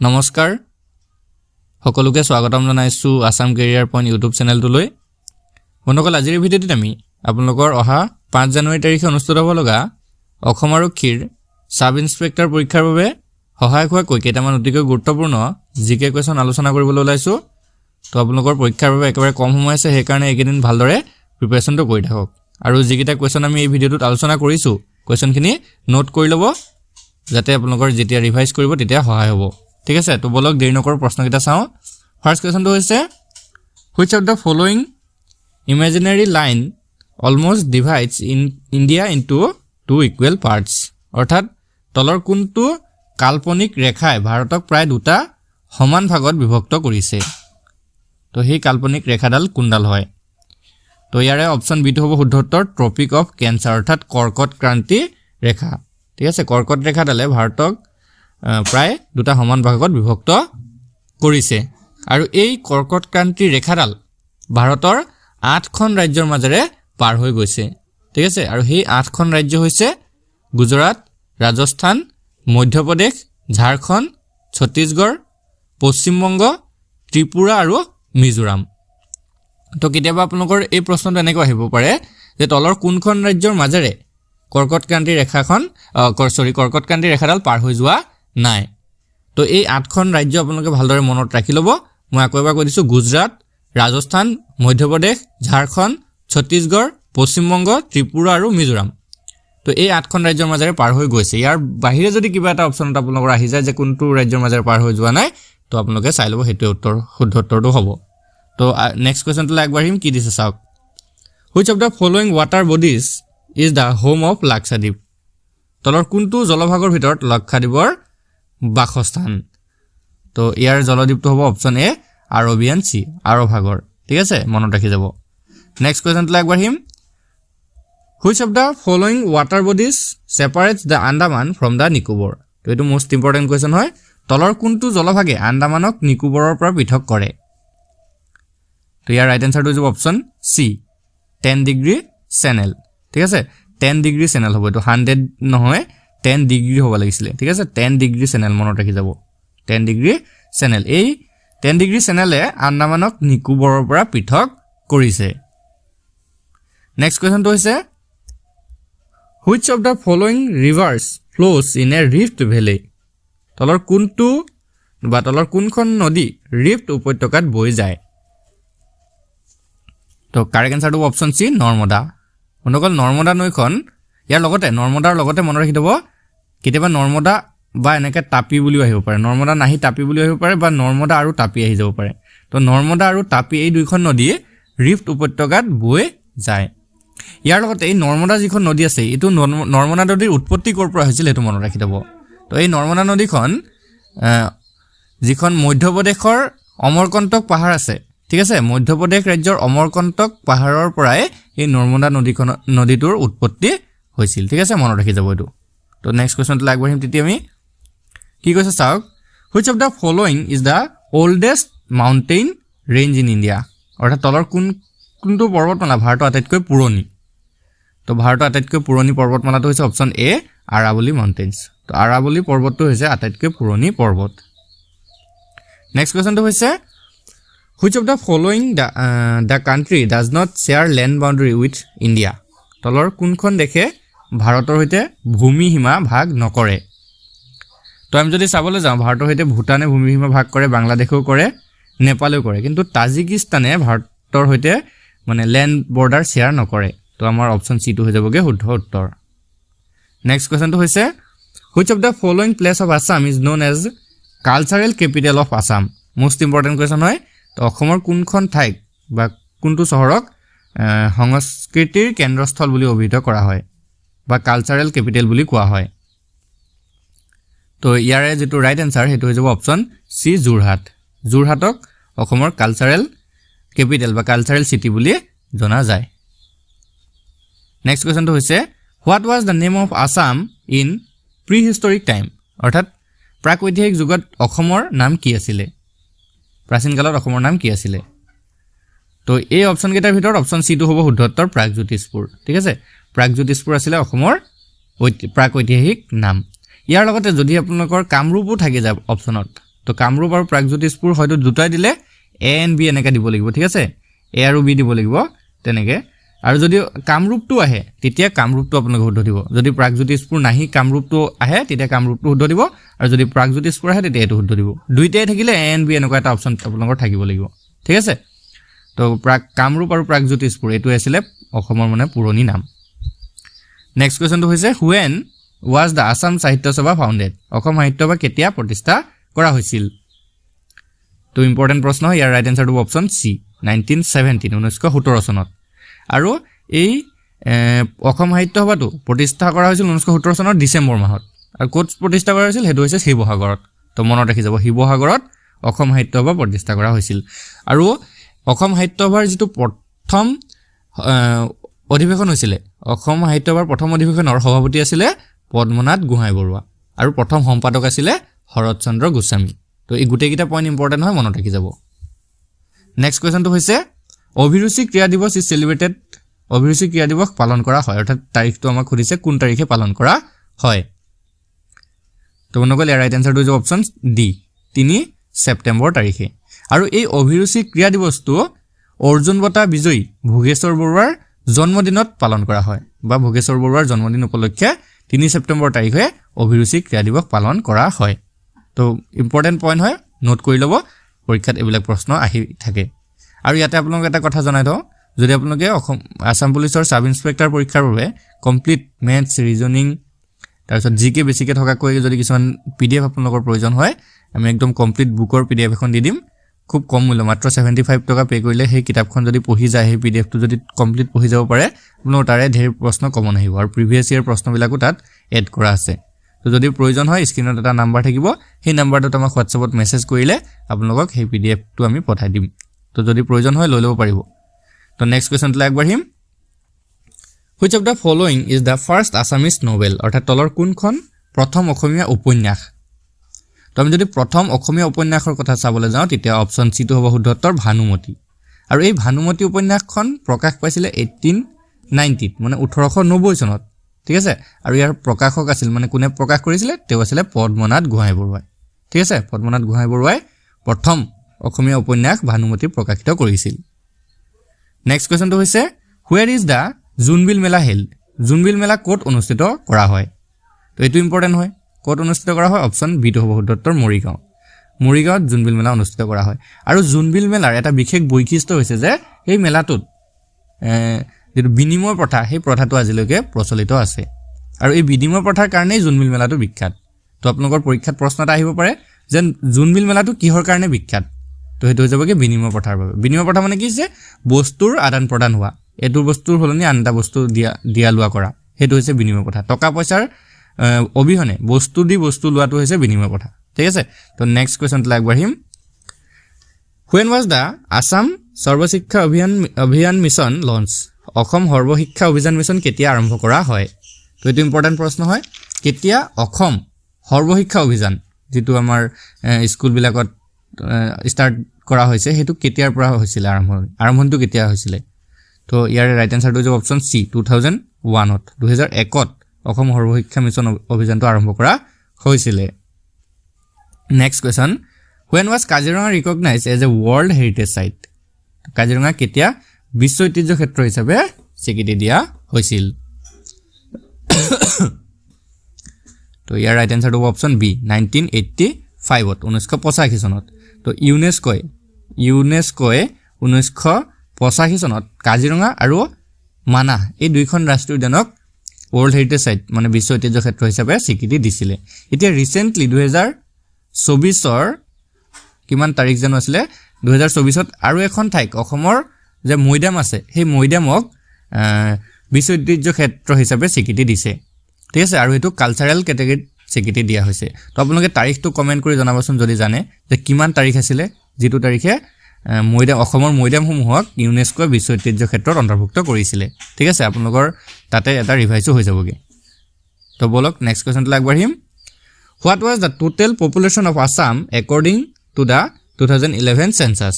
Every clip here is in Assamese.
নমস্কাৰ সকলোকে স্বাগতম জনাইছো আসাম কেৰিয়াৰ পইণ্ট ইউটিউব চেনেলটোলৈ বন্ধুসকল আজিৰ ভিডিঅ'টোত আমি আপোনালোকৰ অহা 5 জানুৱাৰী তাৰিখে অনুষ্ঠিত হ'ব লগা অসম আৰক্ষীৰ সাব ইন্সপেক্টৰ পৰীক্ষাৰ বাবে সহায়ক হোৱা কেইটামান অতিকৈ গুৰুত্বপূৰ্ণ জিকে কোৱেশ্যন আলোচনা কৰিবলৈ ওলাইছো তো আপোনালোকৰ পৰীক্ষাৰ বাবে একেবাৰে কম সময় আছে সেইকাৰণে এইকেইদিন ভালদৰে প্ৰিপাৰেচনটো কৰি থাকক আৰু যিকেইটা কোৱেশ্যন আমি এই ভিডিঅ'টোত আলোচনা কৰিছো কোৱেশ্যনখিনি নোট কৰি ল'ব যাতে আপোনালোকৰ যেতিয়া ৰিভাইজ কৰিব তেতিয়া সহায় হ'ব ঠিক আছে তো বলক দেৰি নকৰ প্ৰশ্নকেইটা চাও ফাৰ্স্ট কোৱেশ্যনটো হৈছে which of the following imaginary line almost divides in India into two equal parts অৰ্থাৎ তলৰ কোনটো কাল্পনিক ৰেখাই ভাৰতক প্ৰায় দুটা সমান ভাগত বিভক্ত কৰিছে তো সেই কাল্পনিক ৰেখাডাল কোনডাল হয় তো ইয়াৰে অপচন বি টো হ'ব শুদ্ধ উত্তৰ ট্ৰপিক অফ ক্যান্সাৰ অৰ্থাৎ কৰ্কট ক্ৰান্তি ৰেখা ঠিক আছে কৰ্কট ৰেখাডালে ভাৰতক প্ৰায় দুটা সমান ভাগত বিভক্ত কৰিছে আৰু এই কৰ্কট ক্ৰান্তি ৰেখাডাল ভাৰতৰ 8খন ৰাজ্যৰ মাজেৰে পাৰ হৈ গৈছে ঠিক আছে আৰু সেই 8খন ৰাজ্য হৈছে গুজৰাট ৰাজস্থান মধ্যপ্ৰদেশ ঝাৰখণ্ড ছত্তীশগড় পশ্চিম বংগ ত্ৰিপুৰা আৰু মিজোৰাম তো কেতিয়াবা আপোনালোকৰ এই প্ৰশ্নটো এনেকৈ আহিব পাৰে যে তলৰ কোনখন ৰাজ্যৰ মাজেৰে কৰ্কট ক্ৰান্তি ৰেখাখন কৰ্কট ক্ৰান্তি ৰেখাডাল পাৰ হৈ যোৱা নাই তো এই 8খন ৰাজ্য আপোনালোকে ভালদৰে মনত ৰাখি ল'ব মই আকৌ এবাৰ কৈ দিছো গুজৰাট ৰাজস্থান মধ্যপ্ৰদেশ ঝাৰখণ্ড ছত্তীশগড় পশ্চিম বংগ ত্ৰিপুৰা আৰু মিজোৰাম তো এই 8খন ৰাজ্যৰ মাজেৰে পাৰ হৈ গৈছে ইয়াৰ বাহিৰে যদি কিবা এটা অপচন আপোনালোকৰ আহি যায় যে কোনটো ৰাজ্যৰ মাজেৰে পাৰ হৈ যোৱা নাই তো আপোনালোকে চাই ল'ব হেতু উত্তৰ শুদ্ধ উত্তৰটো হ'ব তো নেক্সট কোৱেশ্যনটো আগবাঢ়িম কি দিছে চাওক which of the following water bodies is the home of Lakshadweep তলৰ কোনটো জলভাগৰ ভিতৰত লাক্ষাদ্বীপৰ বাসস্থান তো ইয়াৰ জলদ্বীপটো হ'ব অপচন এ আৰবিয়ান সি আৰভাগৰ ঠিক আছে মনত ৰাখি যাব নেক্সট কোৱেশ্যনটো আগবাঢ়িম which of the following water bodies separates the Andaman from the Nicobar তো এটো মোস্ট ইম্পৰ্টেন্ট কোৱেশ্যন হয় তলৰ কোনটো জলভাগে আন্দামানক নিকোবৰৰ পৰা পৃথক কৰে তো ইয়াৰ ৰাইট আনসাৰটো হ'ব অপচন সি 10 ডিগ্ৰী চেনেল ঠিক আছে 10 ডিগ্ৰী চেনেল হ'ব এটো 100 নহয় 10 ডিগ্ৰী হ'ব লাগিছিল ঠিক আছে 10 ডিগ্ৰী চেনেল মনত ৰাখি যাব 10 ডিগ্ৰী চেনেল এই 10 ডিগ্ৰী চেনেলে আন্দামানক নিকোবৰৰ পৰা পৃথক কৰিছে নেক্সট কোৱেশ্যনটো হৈছে which of the following rivers flows in a rift valley তলৰ কোনটো বা তলৰ কোনখন নদী ৰিফ্ট উপত্যকাত বৈ যায় তো কাৰেক্ট আনসাৰটো অপচন সি নৰ্মদা বন্ধুসকল নৰ্মদা নৈখন ইয়াৰ লগতে নৰ্মদাৰ লগতে মনত ৰাখি দিব কেতিয়াবা নৰ্মদা বা এনেকৈ তাপি বুলিও আহিব পাৰে নৰ্মদা নাহি তাপি বুলিও আহিব পাৰে বা নৰ্মদা আৰু তাপি আহি যাব পাৰে তো নৰ্মদা আৰু তাপি এই দুইখন নদী ৰিফ্ট উপত্যকাত বৈ যায় ইয়াৰ লগতে এই নৰ্মদা যিখন নদী আছে এটো নৰ্মদা নদীৰ উৎপত্তি ক'ৰ পৰা হৈছিল এটো মনত ৰাখি দিব তো এই নৰ্মদা নদীখন যিখন মধ্যপ্ৰদেশৰ অমৰকন্তক পাহাৰ আছে ঠিক আছে মধ্যপ্ৰদেশ ৰাজ্যৰ অমৰকন্তক পাহাৰৰ পৰাই এই নৰ্মদা নদীটোৰ উৎপত্তি হৈছিল ঠিক আছে মনত ৰাখি যাব এটো তো নেক্সট কোৱেশ্যনটো আগবাঢ়িম তেতিয়া আমি কি কৈছে চাওক which of the following is the oldest mountain range in India অৰ্থাৎ তলৰ কোনটো পৰ্বতমালা ভাৰতৰ আটাইতকৈ পুৰণি তো ভাৰতৰ আটাইতকৈ পুৰণি পৰ্বতমালাটো হৈছে অপচন এ আৰাৱলী মাউণ্টেইনছ তো আৰাৱলী পৰ্বতটো হৈছে আটাইতকৈ পুৰণি পৰ্বত নেক্সট কোৱেশ্যনটো হৈছে which of the following the country does not share land boundary with India তলৰ কোনখন দেশে ভাৰতৰ সৈতে ভূমি সীমা ভাগ নকৰে তো আমি যদি চাবলৈ যাওঁ ভাৰতৰ সৈতে ভূটানে ভূমি সীমা ভাগ কৰে বাংলাদেশেও কৰে নেপালেও কৰে কিন্তু তাজিকিস্তানে ভাৰতৰ সৈতে মানে ল্যান্ড বৰ্ডাৰ শেয়াৰ নকৰে তো আমাৰ অপচন সি টো হৈ যাবগে শুদ্ধ উত্তৰ নেক্সট কোৱেশ্যনটো হৈছে which of the following place of Assam is known as cultural capital of Assam most important question হয় তো অসমৰ কোনখন ঠাইক বা কোনটো চহৰক সংস্কৃতিৰ কেন্দ্ৰস্থল বুলি অভিহিত কৰা হয় বা কালচাৰেল কেপিটেল বুলি কোৱা হয় তো ইয়াৰে যেটো ৰাইট আনসাৰ হেতু হৈ যাব অপচন সি যোৰহাটক অসমৰ কালচাৰেল কেপিটেল বা কালচাৰেল সিটি বুলি জনা যায় নেক্সট কোৱেশ্যনটো হৈছে what was the name of Assam in prehistoric time অৰ্থাৎ প্ৰাকৈতিহাসিক যুগত অসমৰ নাম কি আছিল প্ৰাচীন কালত অসমৰ নাম কি আছিল তো এই অপচন কেইটাৰ ভিতৰত অপচন সি টো হ'ব শুদ্ধ উত্তৰ প্ৰাগজ্যোতিষপুৰ ঠিক আছে প্ৰাগজ্যোতিষপুৰ আছিল অসমৰ প্ৰাকৈতিহাসিক নাম ইয়াৰ লগতে যদি আপোনালোকৰ কামৰূপো থাকি যায় অপচনত তো কামৰূপ আৰু প্ৰাগজ্যোতিষপুৰ হয়তো দুটাই দিলে এ এণ্ড বি এনেকৈ দিব লাগিব ঠিক আছে এ আৰু বি দিব লাগিব তেনেকৈ আৰু যদি কামৰূপটো আহে তেতিয়া কামৰূপটো আপোনালোকে শুদ্ধ দিব যদি প্ৰাগজ্যোতিষপুৰ নাহি কামৰূপটো আহে তেতিয়া কামৰূপটো শুদ্ধ দিব আৰু যদি প্ৰাগজ্যোতিষপুৰ আহে তেতিয়া এইটো শুদ্ধ দিব দুইটাই থাকিলে এ এণ্ড বি এনেকুৱা এটা অপশ্যন আপোনালোকৰ থাকিব লাগিব ঠিক আছে তো কামৰূপ আৰু প্ৰাগজ্যোতিষপুৰ এইটো আছিলে অসমৰ মানে পুৰণি নাম নেক্সট কুৱেশ্যনটো হৈছে হুৱেন ৱাজ দ্য আছাম সাহিত্য সভা ফাউণ্ডেড অসম সাহিত্য সভা কেতিয়া প্ৰতিষ্ঠা কৰা হৈছিল তো ইম্পৰ্টেণ্ট প্ৰশ্ন ইয়াৰ ৰাইট এনচাৰটো অপশ্যন চি 1917 চনত আৰু এই অসম সাহিত্য সভাটো প্ৰতিষ্ঠা কৰা হৈছিল 1917 চনৰ ডিচেম্বৰ মাহত আৰু ক'ত প্ৰতিষ্ঠা কৰা হৈছিল সেইটো হৈছে শিৱসাগৰত তো মনত ৰাখি যাব শিৱসাগৰত অসম সাহিত্য সভা প্ৰতিষ্ঠা কৰা হৈছিল আৰু অসম সাহিত্য সভাৰ যিটো প্ৰথম অধিৱেশন হৈছিলে অসম সাহিত্য সভাৰ প্ৰথম অধিৱেশনৰ সভাপতি আছিলে পদ্মনাথ গোহাঁই বৰুৱা আৰু প্ৰথম সম্পাদক আছিলে শৰৎচন্দ্ৰ গোস্বামী তো এই গোটেইকেইটা পইণ্ট ইম্পৰ্টেণ্ট হয় মনত ৰাখি যাব নেক্সট কুৱেশ্যনটো হৈছে অভিৰুচি ক্ৰীড়া দিৱস ইজ চেলিব্ৰেটেড অভিৰুচি ক্ৰীড়া দিৱস পালন কৰা হয় অৰ্থাৎ তাৰিখটো আমাক সুধিছে কোন তাৰিখে পালন কৰা হয় তো মনগল ইয়াৰ ৰাইট এনচাৰটো হৈছে অপশ্যন ডি 3 ছেপ্টেম্বৰ তাৰিখে আৰু এই অভিৰুচি ক্ৰীড়া দিৱসটো অৰ্জুন বঁটা বিজয়ী ভোগেশ্বৰ বৰুৱাৰ জন্মদিনত পালন কৰা হয় বা ভোগেশ্বৰ বৰুৱাৰ জন্মদিন উপলক্ষে 3 ছেপ্টেম্বৰ তাৰিখে অভিৰুচি ক্ৰীড়া দিৱস পালন কৰা হয় তো ইম্পৰ্টেণ্ট পইণ্ট হয় নোট কৰি ল'ব পৰীক্ষাত এইবিলাক প্ৰশ্ন আহি থাকে আৰু ইয়াতে আপোনালোক এটা কথা জনাই থওঁ যদি আপোনালোকে আসাম পুলিচৰ সাব ইন্সপেক্টৰ পৰীক্ষাৰ বাবে কমপ্লিট মেথছ ৰিজনিং তাৰপিছত জিকে বেছিকৈ থকাকৈ যদি কিছুমান পিডিএফ আপোনালোকৰ প্ৰয়োজন হয় আমি একদম কমপ্লিট বুকৰ পিডিএফ এখন দি দিম খুব কম মূল্য মাত্ৰ 75 টকা পে কৰিলে সেই কিতাপখন যদি পঢ়ি যায় সেই পিডিএফটো যদি কমপ্লিট পঢ়ি যাব পাৰে আপোনালোকৰ তাৰে ঢেৰ প্ৰশ্ন কমন আহিব আৰু প্ৰিভিয়াছ ইয়াৰ প্ৰশ্নবিলাকো তাত এড কৰা আছে তো যদি প্ৰয়োজন হয় স্ক্ৰিনত এটা নাম্বাৰ থাকিব সেই নাম্বাৰটোত আমাক হোৱাটছএপত মেছেজ কৰিলে আপোনালোকক সেই পিডিএফটো আমি পঠাই দিম তো যদি প্ৰয়োজন হয় লৈ ল'ব পাৰিব তো নেক্সট কুৱেশ্যনটোলৈ আগবাঢ়িম which of the following is the first Assamese novel অৰ্থাৎ তলৰ কোনখন প্ৰথম অসমীয়া উপন্যাস তো আমি যদি প্ৰথম অসমীয়া উপন্যাসৰ কথা চাবলৈ যাওঁ তেতিয়া অপশ্যন চিটো হ'ব শুদ্ধ উত্তৰ ভানুমতি আৰু এই ভানুমতি উপন্যাসখন প্ৰকাশ পাইছিলে 1890 মানে 1890 চনত ঠিক আছে আৰু ইয়াৰ প্ৰকাশক আছিল মানে কোনে প্ৰকাশ কৰিছিলে তেওঁ আছিল পদ্মনাথ গোহাঁই বৰুৱাই ঠিক আছে পদ্মনাথ গোহাঁই বৰুৱাই প্ৰথম অসমীয়া উপন্যাস ভানুমতি প্ৰকাশিত কৰিছিল নেক্সট কুৱেশ্যনটো হৈছে where is the Jonbeel Mela held Jonbeel Mela ক'ত অনুষ্ঠিত কৰা হয় তো এইটো ইম্পৰ্টেণ্ট হয় ক'ত অনুষ্ঠিত কৰা হয় অপশ্যন বিটো হ'ব শুদ্ধ উত্তৰ মৰিগাঁৱত জোনবিল মেলা অনুষ্ঠিত কৰা হয় আৰু জোনবিল মেলাৰ এটা বিশেষ বৈশিষ্ট্য হৈছে যে এই মেলাটোত যিটো বিনিময় প্ৰথা সেই প্ৰথাটো আজিলৈকে প্ৰচলিত আছে আৰু এই বিনিময় প্ৰথাৰ কাৰণেই জোনবিল মেলাটো বিখ্যাত তো আপোনালোকৰ পৰীক্ষাত প্ৰশ্ন এটা আহিব পাৰে যে জোনবিল মেলাটো কিহৰ কাৰণে বিখ্যাত তো সেইটো হৈ যাবগৈ বিনিময় প্ৰথাৰ বাবে বিনিময় প্ৰথা মানে কি হৈছে বস্তুৰ আদান প্ৰদান হোৱা এইটো বস্তুৰ সলনি আন এটা বস্তু দিয়া লোৱা কৰা সেইটো হৈছে বিনিময় প্ৰথা টকা পইচাৰ অবিহনে বস্তু দি বস্তু লোৱাটো হৈছে বিনিময় প্ৰথা ঠিক আছে তো নেক্সট কুৱেশ্যনটোলৈ আগবাঢ়িম হুৱেন ৱাজ দ্য আছাম সৰ্বশিক্ষা অভিযান মিছন লঞ্চ অসম সৰ্বশিক্ষা অভিযান মিছন কেতিয়া আৰম্ভ কৰা হয় তো এইটো ইম্পৰ্টেণ্ট প্ৰশ্ন হয় কেতিয়া অসম সৰ্বশিক্ষা অভিযান যিটো আমাৰ স্কুলবিলাকত ষ্টাৰ্ট কৰা হৈছে সেইটো কেতিয়াৰ পৰা হৈছিলে আৰম্ভণিটো কেতিয়া হৈছিলে তো ইয়াৰ ৰাইট এনচাৰটো হৈছে অপশ্যন চি 2001ত 2001ত অসম সৰ্বশিক্ষা মিছন অভিযানটো আৰম্ভ কৰা হৈছিলে next question when was Kaziranga recognised as a world heritage site Kaziranga কেতিয়া বিশ্ব ঐতিহ্য ক্ষেত্ৰ হিচাপে স্বীকৃতি দিয়া হৈছিল তো ইয়াৰ ৰাইট এনচাৰটো হ'ব অপশ্যন বি 1985ত 1985 চনত তো ইউনেস্কোৱে 1985 চনত কাজিৰঙা আৰু মানাহ এই দুইখন ৰাষ্ট্ৰীয় উদ্যানক ৱৰ্ল্ড হেৰিটেজ চাইট মানে বিশ্ব ঐতিহ্য ক্ষেত্ৰ হিচাপে স্বীকৃতি দিছিলে এতিয়া ৰিচেণ্টলি 2024ৰ কিমান তাৰিখ জানো আছিলে 2024ত আৰু এখন ঠাইক অসমৰ যে মৈদাম আছে সেই মৈদামক বিশ্ব ঐতিহ্য ক্ষেত্ৰ হিচাপে স্বীকৃতি দিছে ঠিক আছে আৰু এইটো কালচাৰেল কেটেগৰীত স্বীকৃতি দিয়া হৈছে তো আপোনালোকে তাৰিখটো কমেণ্ট কৰি জনাবচোন যদি জানে যে কিমান তাৰিখ আছিলে যিটো তাৰিখে অসমৰ মৈদামসমূহক ইউনেস্কোৱে বিশ্ব ঐতিহ্য ক্ষেত্ৰত অন্তৰ্ভুক্ত কৰিছিলে ঠিক আছে আপোনালোকৰ তাতে এটা ৰিভাইজো হৈ যাবগৈ তো বলক নেক্সট কুৱেশ্যনটোলৈ আগবাঢ়িম what was the total population of Assam according to the 2011 census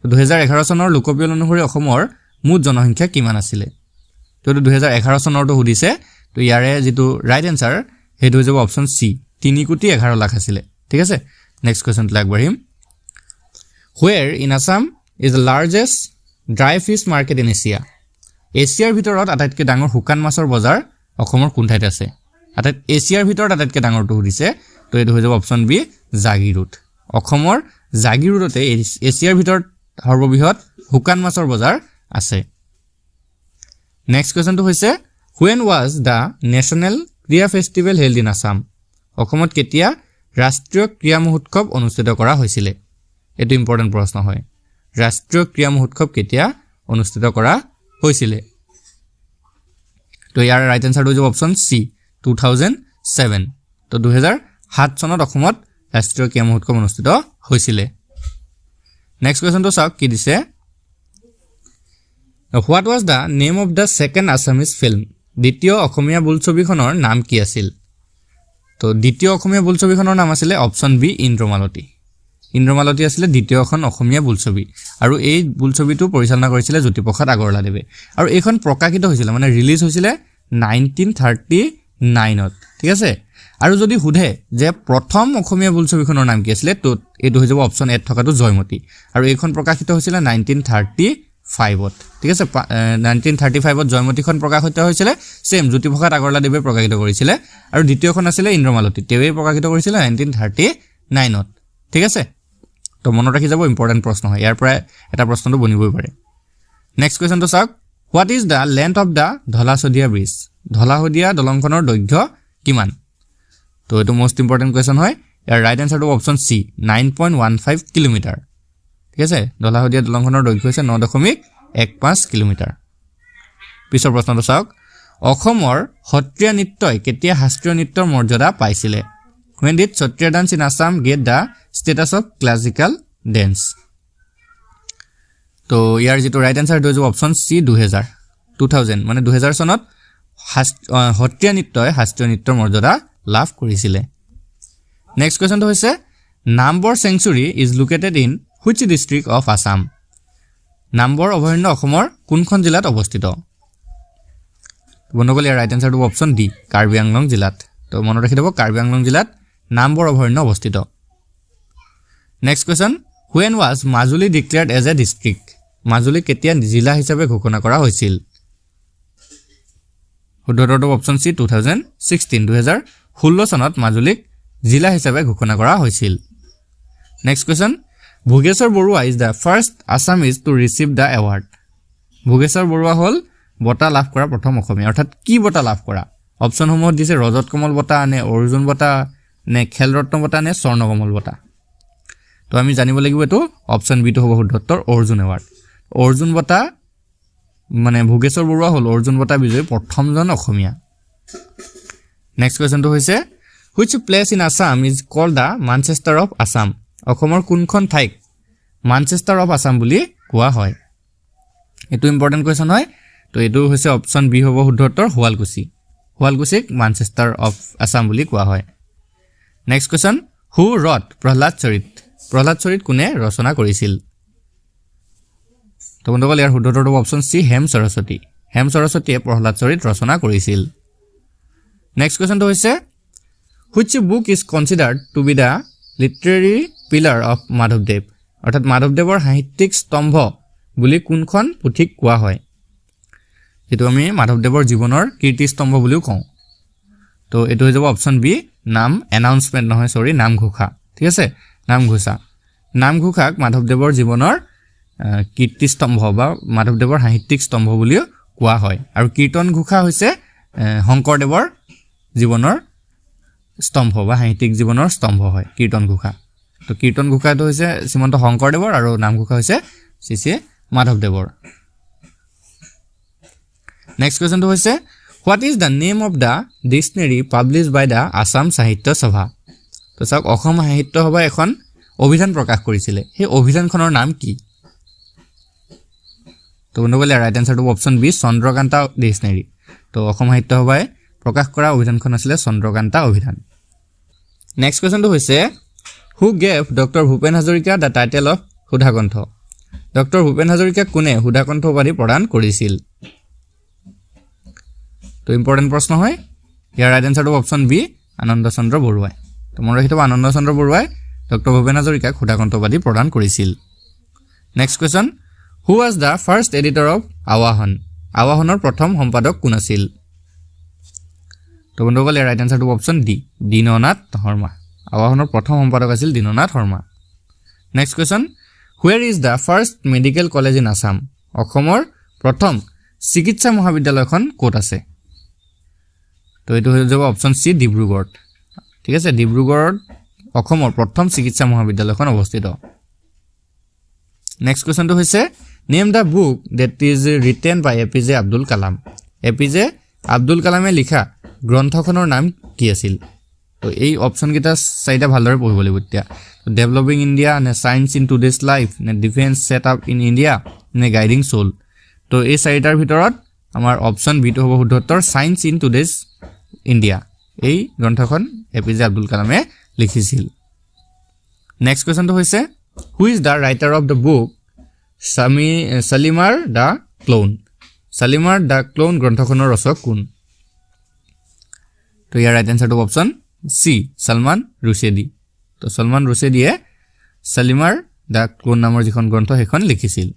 2011 চনৰ লোকপিয়ল অনুসৰি অসমৰ মুঠ জনসংখ্যা কিমান আছিলে তো 2011 চনৰটো সুধিছে তো ইয়াৰে যিটো ৰাইট এনচাৰ সেইটো হৈ যাব অপশ্যন চি 3,11,00,000 আছিলে ঠিক আছে নেক্সট কুৱেশ্যনটো আগবাঢ়িম where in Assam is the largest dry fish market in Asia এছিয়াৰ ভিতৰত আটাইতকৈ ডাঙৰ শুকান মাছৰ বজাৰ অসমৰ কোন ঠাইত আছে এছিয়াৰ ভিতৰত আটাইতকৈ ডাঙৰটো সুধিছে তো এইটো হৈ যাব অপচন বি জাগিৰোড অসমৰ জাগিৰোডতে এছিয়াৰ ভিতৰত সৰ্ববৃহৎ শুকান মাছৰ বজাৰ আছে নেক্সট কুৱেশ্যনটো হৈছে when was the national ক্ৰীড়া ফেষ্টিভেল held in Assam অসমত কেতিয়া ৰাষ্ট্ৰীয় ক্ৰীড়া মহোৎসৱ অনুষ্ঠিত কৰা হৈছিল এটো ইম্পৰ্টেন্ট প্ৰশ্ন হয় ৰাষ্ট্ৰীয় ক্ৰীড়া মহোৎসৱ কেতিয়া অনুষ্ঠিত কৰা হৈছিল তো ইয়াৰ ৰাইট আনসাৰ হৈ যাব অপচন সি 2007 তো 2007 চনত অসমত ৰাষ্ট্ৰীয় ক্ৰীড়া মহোৎসৱ অনুষ্ঠিত হৈছিল নেক্সট কুৱেশ্যনটো চাওক কি দিছে What was the name of the second Assamese film দ্বিতীয় অসমীয়া বোলছবিখনৰ নাম কি আছিল তো দ্বিতীয় অসমীয়া বোলছবিখনৰ নাম আছিল অপচন বি ইন্দ্ৰমালতী আছিল দ্বিতীয়খন অসমীয়া বোলছবি আৰু এই বোলছবিটো পৰিচালনা কৰিছিল জ্যোতিপ্ৰসাদ আগৰৱালাদেৱে আৰু এইখন প্ৰকাশিত হৈছিল মানে ৰিলিজ হৈছিল 1939 ত ঠিক আছে আৰু যদি সুধে যে প্ৰথম অসমীয়া বোলছবিখনৰ নাম কি আছিল তো এইটো হৈ যাব অপচন এ থকাটো জয়মতী আৰু এইখন প্ৰকাশিত হৈছিল 1935 ত ঠিক আছে 1935 ত জয়মতীখন প্ৰকাশিত হৈছিল সেম জ্যোতিপ্ৰসাদ আগৰৱালাদেৱে প্ৰকাশিত কৰিছিল আৰু দ্বিতীয়খন আছিল ইন্দ্ৰমালতী তেৱে প্ৰকাশিত কৰিছিল 1939 ত ঠিক আছে তো মনত ৰাখি যাব ইম্পৰ্টেন্ট প্ৰশ্ন হয় ইয়াৰ পৰা এটা প্ৰশ্নটো বনিবই পাৰে নেক্সট কুৱেশ্যনটো চাওক what is the length of the Dholasadiya bridge Dholasadiya দলংখনৰ দৈৰ্ঘ্য কিমান তো এটো মোস্ট ইম্পৰ্টেন্ট কুৱেশ্যন হয় ইয়াৰ ৰাইট আনসাৰটো অপচন সি 9.15 কিলোমিটাৰ ঠিক আছে ধলাশদিয়া দলংখনৰ দৈৰ্ঘ্য হৈছে 9.15 কিলোমিটাৰ পিছৰ প্ৰশ্নটো চাওক অসমৰ সত্ৰীয়া নৃত্যই কেতিয়া শাস্ত্ৰীয় নৃত্যৰ মৰ্যাদা পাইছিল when did Satriya dance in Assam get the status of classical dance তো ইয়াৰ যেটো ৰাইট আনসাৰ হৈ যাব অপচন সি 2000 মানে 2000 চনত সত্ৰীয়া নৃত্যই শাস্ত্ৰীয় নৃত্যৰ মৰ্যাদা লাভ কৰিছিল নেক্সট কুৱেশ্যনটো হৈছে Nambor sanctuary is located in which district of Assam Nambor অভয়াৰণ্য অসমৰ কোনখন জিলাত অৱস্থিত বন্ধুসকল ইয়াৰ ৰাইট আনসাৰটো অপচন ডি কাৰ্বি আংলং জিলাত তো মনত ৰাখি দিব কাৰ্বি আংলং জিলাত নাম্বৰ অভয়াৰণ্য অৱস্থিত next question when was Majuli declared as a district Majuli কেতিয়া জিলা হিচাপে ঘোষণা কৰা হৈছিল উত্তৰটো অপচন সি 2016 চনত মাজুলীক জিলা হিচাপে ঘোষণা কৰা হৈছিল next question Bhogeswar Barua is the first Assamese to receive the award Bhogeswar Barua হল বঁটা লাভ কৰা প্ৰথম অসমীয়া অৰ্থাৎ কি বঁটা লাভ কৰা অপচনসমূহ দিছে ৰজত কমল বঁটা নে অৰ্জুন বঁটা নে খেল ৰত্ন বঁটা নে স্বৰ্ণ কমল বঁটা তো আমি জানিব লাগিব এটো অপচন বি টো হ'ব শুদ্ধ উত্তৰ অৰ্জুন এৱাৰ্ড অৰ্জুন বঁটা মানে ভোগেশ্বৰ বৰুৱা হল অৰ্জুন বঁটা বিজয়ী প্ৰথমজন অসমীয়া নেক্সট কুৱেশ্যনটো হৈছে which place in Assam is called the Manchester of Assam অসমৰ কোনখন ঠাইক মানচেষ্টাৰ অফ আসাম বুলি কোৱা হয় এটো ইম্পৰ্টেন্ট কুৱেশ্যন হয় তো এটো হৈছে অপচন বি হ'ব শুদ্ধ উত্তৰ শুৱালকুছিক মানচেষ্টাৰ অফ আসাম বুলি কোৱা হয় নেক্সট কুৱেশ্যন হু ৰট প্ৰহ্লাদ চৰিত কোনে ৰচনা কৰিছিল তো বন্ধুসকল ইয়াৰ শুদ্ধ উত্তৰটো অপচন সি হেম সৰস্বতীয়ে প্ৰহ্লাদ চৰিত ৰচনা কৰিছিল নেক্সট কুৱেশ্যনটো হৈছে which book is considered to be the literary pillar of মাধৱদেৱ অৰ্থাৎ মাধৱদেৱৰ সাহিত্যিক স্তম্ভ বুলি কোনখন পুথিক কোৱা হয় যেটো আমি মাধৱদেৱৰ জীৱনৰ কীৰ্তিস্তম্ভ বুলিও কওঁ তো এটো হৈ যাব অপচন বি নাম এনাউন্সমেন্ট নহয় সৰি নামঘোষা ঠিক আছে নামঘোষাক মাধৱদেৱৰ জীৱনৰ কীৰ্তিস্তম্ভ বা মাধৱদেৱৰ সাহিত্যিক স্তম্ভ বুলিও কোৱা হয় আৰু কীৰ্তন ঘোষা হৈছে শংকৰদেৱৰ জীৱনৰ স্তম্ভ বা সাহিত্যিক জীৱনৰ স্তম্ভ হয় কীৰ্তন ঘোষা তো কীৰ্তন ঘোষাটো হৈছে শ্ৰীমন্ত শংকৰদেৱৰ আৰু নামঘোষা হৈছে শ্ৰী মাধৱদেৱৰ নেক্সট কুৱেশ্যনটো হৈছে what is the name of the dictionary published by the Assam Sahitya Sabha তো চাওক অসম সাহিত্য সভাই এখন অভিধান প্ৰকাশ কৰিছিল সেই অভিধানখনৰ নাম কি তো বন্ধুসকল ৰাইট আনসাৰটো অপচন বি চন্দ্ৰকান্তা ডিকচনেৰী তো অসম সাহিত্য সভাই প্ৰকাশ কৰা অভিধানখন আছিল চন্দ্ৰকান্তা অভিধান নেক্সট কুৱেশ্যনটো হৈছে who gave doctor Bhupen Hazarika the title of Sudhakantha doctor Bhupen হাজৰিকাক কোনে সুধাকণ্ঠ উপাধি প্ৰদান কৰিছিল তো ইম্পৰ্টেন্ট প্ৰশ্ন হয় ইয়াৰ ৰাইট আনসাৰটো অপচন বি আনন্দ চন্দ্ৰ বৰুৱাই তো মনত ৰাখিব আনন্দ চন্দ্ৰ বৰুৱাই ডক্টৰ ভূপেন হাজৰিকাক সুধাকণ্ঠ উপাধি প্ৰদান কৰিছিল next question who was the first editor of Awahan আৱাহনৰ প্ৰথম সম্পাদক কোন আছিল তো বন্ধুসকল ইয়াৰ ৰাইট আনসাৰটো অপচন ডি দীননাথ শৰ্মা আৱাহনৰ প্ৰথম সম্পাদক আছিল Dinanath Sharma next question where is the first medical college in Assam অসমৰ প্ৰথম চিকিৎসা মহাবিদ্যালয়খন ক'ত আছে তো এইটো হৈ যাব অপচন সি ডিব্ৰুগড়ত ঠিক আছে ডিব্ৰুগড়ত অসমৰ প্ৰথম চিকিৎসা মহাবিদ্যালয়খন অৱস্থিত নেক্সট কোৱেশ্চনটো হৈছে name the book that is written by APJ Abdul Kalam APJ Abdul কালামে লিখা গ্ৰন্থখনৰ নাম কি আছিল তো এই অপচন কেইটা চাৰিটা ভালদৰে পঢ়িব লাগিব এতিয়া ডেভেলপিং ইণ্ডিয়া নে সায়েন্স ইন টুডেজ লাইফ নে defence set up in India নে গাইডিং সোল তো এই চাৰিটাৰ ভিতৰত আমাৰ অপচন বি টো হ'ব শুদ্ধ উত্তৰ সায়েন্স ইন টুডেজ ইণ্ডিয়া এই গ্ৰন্থখন এপিজে আব্দুল কালামে লিখিছিল নেক্সট কোৱেশ্চনটো হৈছে who is the writer of the book Shalimar the Clown Shalimar the Clown গ্ৰন্থখনৰ ৰচক কোন তো ইয়াৰ ৰাইট আনসাৰটো অপচন সি সলমান ৰুশেদি তো সলমান ৰুশেদিয়ে সালিমাৰ দ্য ক্লোন নামৰ যিখন গ্ৰন্থ সেইখন লিখিছিল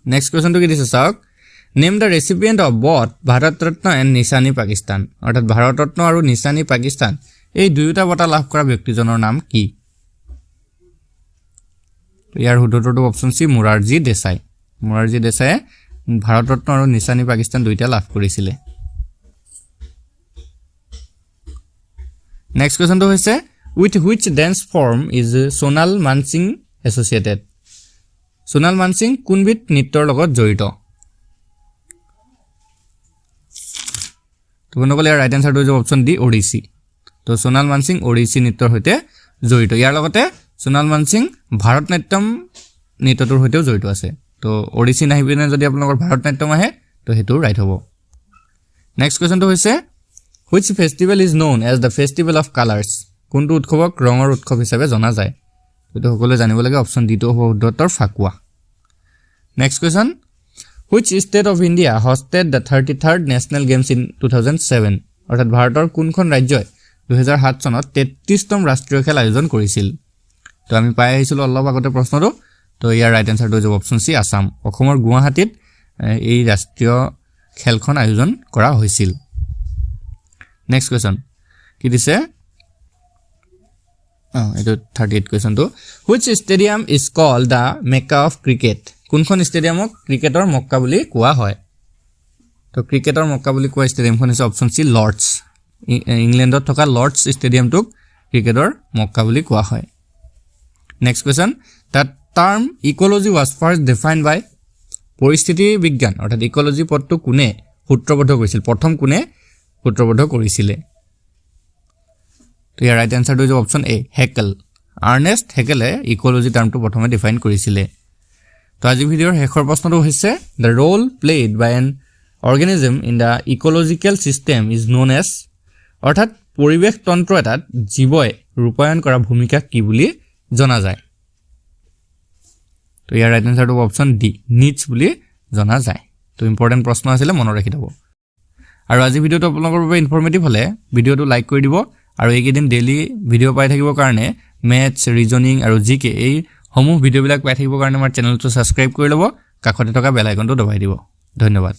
নেক্সট কোৱেশ্চনটো কি দিছে চাওক name the recipient of both Bharat Ratna and Nishan-e Pakistan অৰ্থাৎ ভাৰত ৰত্ন আৰু নিশানী পাকিস্তান এই দুয়োটা বঁটা লাভ কৰা ব্যক্তিজনৰ নাম কি ইয়াৰ শুদ্ধটো অপচন সি মোৰাৰজী দেশাই ভাৰত ৰত্ন আৰু নিশানী পাকিস্তান দুইটা লাভ কৰিছিলে নেক্সট কোৱেশ্চনটো হৈছে with which dance form is Sonal Mansingh associated Sonal Mansingh কোনবিধ নৃত্যৰ লগত জড়িত তো বন্ধুসকল ইয়াৰ ৰাইট আনসাৰটো হৈছে অপচন ডি ওড়িশি তো সোনাল মানসিং ওড়িশি নৃত্যৰ সৈতে জড়িত ইয়াৰ লগতে সোনাল মানসিং ভাৰতনাট্যম নৃত্যটোৰ সৈতেও জড়িত আছে তো ওড়িশি নাহি পিনে যদি আপোনালোকৰ ভাৰতনাট্যম আহে তো সেইটো ৰাইট হ'ব নেক্সট কোৱেশ্চনটো হৈছে which festival is known as the festival of colours কোনটো উৎসৱক ৰঙৰ উৎসৱ হিচাপে জনা যায় এইটো সকলোৱে জানিব লাগে অপচন ডি টো হ'ব শুদ্ধ উত্তৰ Phakuwa next question which state of India hosted the 33rd national games in 2007 অৰ্থাৎ ভাৰতৰ কোনখন ৰাজ্যই 2007 চনত 33তম ৰাষ্ট্ৰীয় খেল আয়োজন কৰিছিল তো আমি পাই আহিছিলোঁ অলপ আগতে প্ৰশ্নটো তো ইয়াৰ ৰাইট আনসাৰটো হ'ব অপচন সি আসাম অসমৰ গুৱাহাটীত এই ৰাষ্ট্ৰীয় খেলখন আয়োজন কৰা হৈছিল নেক্সট কোৱেশ্চন কি দিছে এইটো 38 কোৱেশ্চনটো which stadium is called the Mecca of cricket কোনখন ষ্টেডিয়ামক ক্ৰিকেটৰ মক্কা বুলি কোৱা হয় তো ক্ৰিকেটৰ মক্কা বুলি কোৱা ষ্টেডিয়ামখন হৈছে অপচন সি লৰ্ডছ ইংলেণ্ডত থকা লৰ্ডছ ষ্টেডিয়ামটোক ক্ৰিকেটৰ মক্কা বুলি কোৱা হয় next question the term ecology was first defined by পৰিস্থিতি বিজ্ঞান অৰ্থাৎ ইকোলজি পদটো কোনে সূত্ৰবদ্ধ কৰিছিল প্ৰথম কোনে সূত্ৰবদ্ধ কৰিছিলে তো ইয়াৰ ৰাইট আনসাৰটো হৈছে অপচন এ হেকেল আৰ্নেষ্ট হেকেলে ইকোলজি টাৰ্মটো প্ৰথমে ডিফাইন কৰিছিলে তো আজি ভিডিঅ'ৰ শেষৰ প্ৰশ্নটো হৈছে the role played by an organism in the ecological system is known as অৰ্থাৎ পৰিৱেশ তন্ত্ৰ এটাত জীৱই ৰূপায়ণ কৰা ভূমিকা কি বুলি জনা যায় তো ইয়াৰ ৰাইট আনসাৰটো অপচন ডি নিডছ বুলি জনা যায় তো ইম্পৰ্টেণ্ট প্ৰশ্ন আছিলে মনত ৰাখি থ'ব আৰু আজি ভিডিঅ'টো আপোনালোকৰ বাবে ইনফৰ্মেটিভ হ'লে ভিডিঅ'টো লাইক কৰি দিব আৰু এইকেইদিন ডেইলি ভিডিঅ' পাই থাকিবৰ কাৰণে মেথছ ৰিজনিং আৰু জিকে এই সমূহ ভিডিঅ'বিলাক পাই থাকিবৰ কাৰণে আমাৰ চেনেলটো ছাবস্ক্ৰাইব কৰি ল'ব কাষতে থকা বেল আইকনটো দবাই দিব ধন্যবাদ